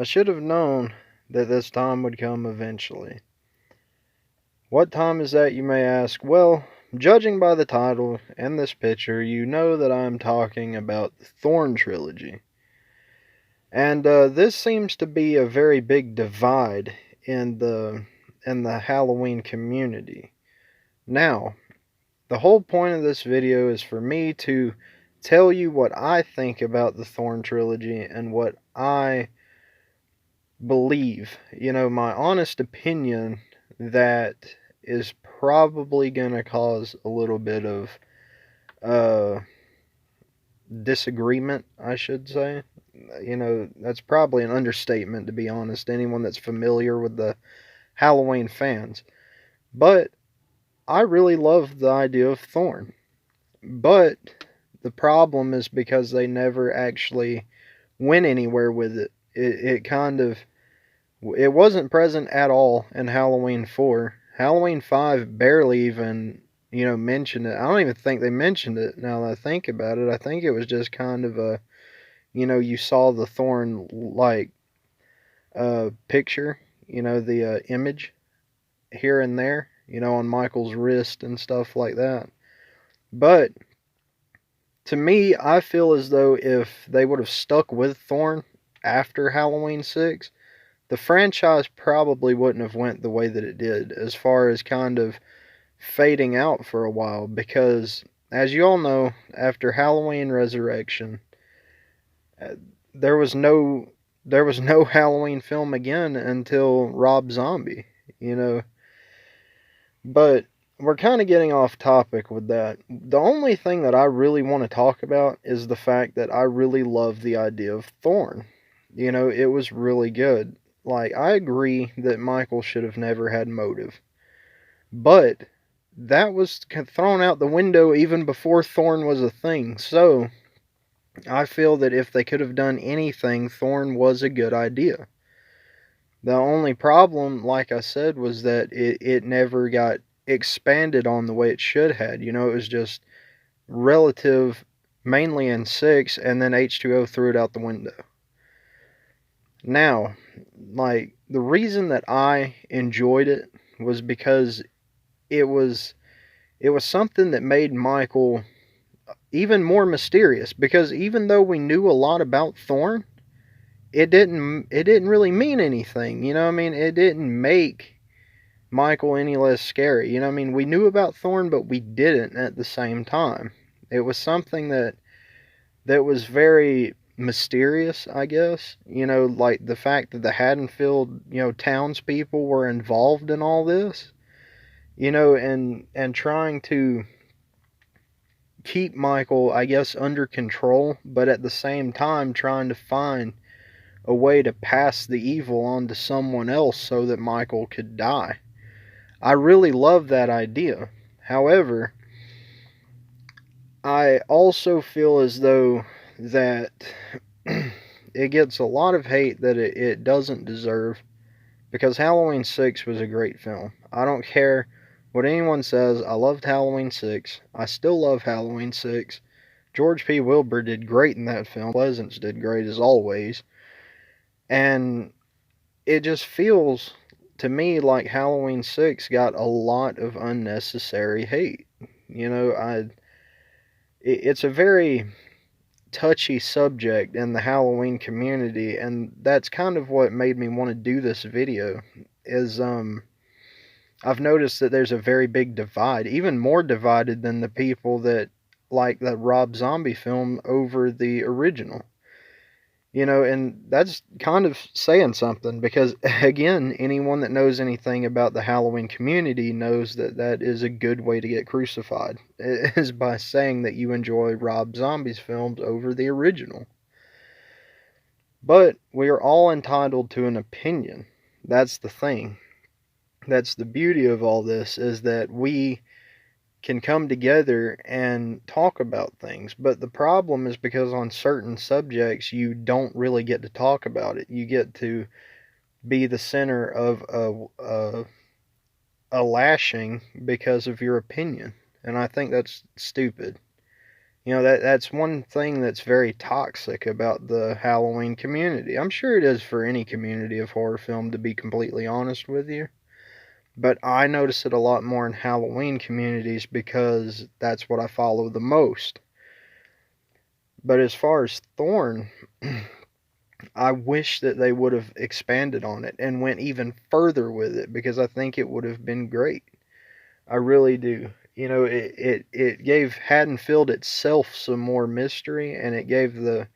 I should have known that this time would come eventually. What time is that, you may ask? Well, judging by the title and this picture, you know that I'm talking about the Thorn trilogy. And this seems to be a very big divide in the Halloween community. Now, the whole point of this video is for me to tell you what I think about the Thorn trilogy and what I believe, my honest opinion that is probably going to cause a little bit of uh, disagreement, I should say. That's probably an understatement, to be honest, anyone that's familiar with the Halloween fans. But I really love the idea of Thorn. But the problem is because they never actually went anywhere with it. It wasn't present at all in Halloween 4. Halloween 5 barely even, mentioned it. I don't even think they mentioned it now that I think about it. I think it was just kind of a, you saw the Thorn, like, picture, the image here and there, on Michael's wrist and stuff like that. But to me, I feel as though if they would have stuck with Thorn after Halloween 6, the franchise probably wouldn't have went the way that it did, as far as kind of fading out for a while, because as you all know, after Halloween Resurrection, uh, there was no Halloween film again until Rob Zombie, you know. But we're kind of getting off topic with that. The only thing that I really want to talk about is the fact that I really love the idea of Thorn. It was really good. Like, I agree that Michael should have never had motive. But that was thrown out the window even before Thorn was a thing. So, I feel that if they could have done anything, Thorn was a good idea. The only problem, like I said, was that it never got expanded on the way it should have. It was just relative mainly in 6, and then H2O threw it out the window. Now, like, the reason that I enjoyed it was because it was something that made Michael even more mysterious, because even though we knew a lot about Thorn, it didn't really mean anything. I mean, it didn't make Michael any less scary. I mean, we knew about Thorn, but we didn't at the same time. It was something that was very mysterious, I guess. Like the fact that the Haddonfield, townspeople were involved in all this, and trying to keep Michael, I guess, under control, but at the same time trying to find a way to pass the evil on to someone else so that Michael could die. I really love that idea. However, I also feel as though that it gets a lot of hate that it doesn't deserve, because Halloween 6 was a great film. I don't care what anyone says. I loved Halloween 6. I still love Halloween 6. George P. Wilbur did great in that film. Pleasance did great as always. And it just feels to me like Halloween 6 got a lot of unnecessary hate. It's a very touchy subject in the Halloween community, and that's kind of what made me want to do this video. Is I've noticed that there's a very big divide, even more divided than the people that like that Rob Zombie film over the original. And that's kind of saying something, because again, anyone that knows anything about the Halloween community knows that that is a good way to get crucified, is by saying that you enjoy Rob Zombie's films over the original. But we are all entitled to an opinion. That's the thing. That's the beauty of all this, is that we can come together and talk about things. But the problem is, because on certain subjects you don't really get to talk about it. You get to be the center of a lashing because of your opinion. And I think that's stupid. You know, that's one thing that's very toxic about the Halloween community. I'm sure it is for any community of horror film, to be completely honest with you. But I notice it a lot more in Halloween communities because that's what I follow the most. But as far as Thorn, I wish that they would have expanded on it and went even further with it, because I think it would have been great. I really do. You know, it gave Haddonfield itself some more mystery, and it gave the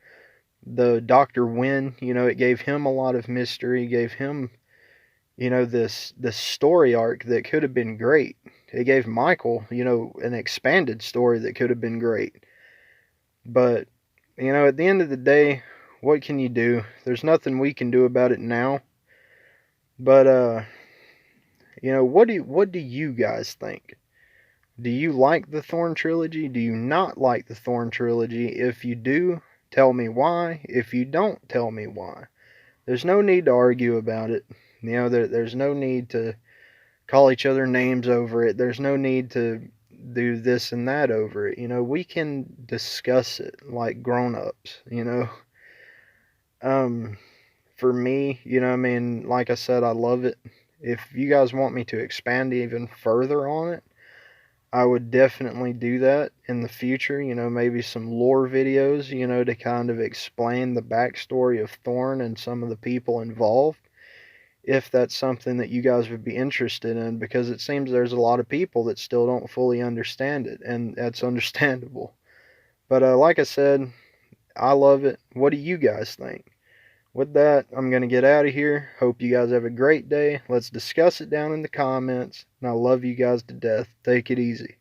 Dr. Wynn, you know, it gave him a lot of mystery, gave him, you know, this story arc that could have been great. It gave Michael, you know, an expanded story that could have been great. But, you know, at the end of the day, what can you do? There's nothing we can do about it now. But you know, what do you guys think? Do you like the Thorn trilogy? Do you not like the Thorn trilogy? If you do, tell me why. If you don't, tell me why. There's no need to argue about it. You know, there's no need to call each other names over it. There's no need to do this and that over it. You know, we can discuss it like grown-ups, you know. Um for me, you know, I mean, like I said, I love it. If you guys want me to expand even further on it, I would definitely do that in the future. You know, maybe some lore videos, you know, to kind of explain the backstory of Thorn and some of the people involved, if that's something that you guys would be interested in, because it seems there's a lot of people that still don't fully understand it, and that's understandable. But like I said, I love it. What do you guys think? With that, I'm going to get out of here. Hope you guys have a great day. Let's discuss it down in the comments. And I love you guys to death. Take it easy.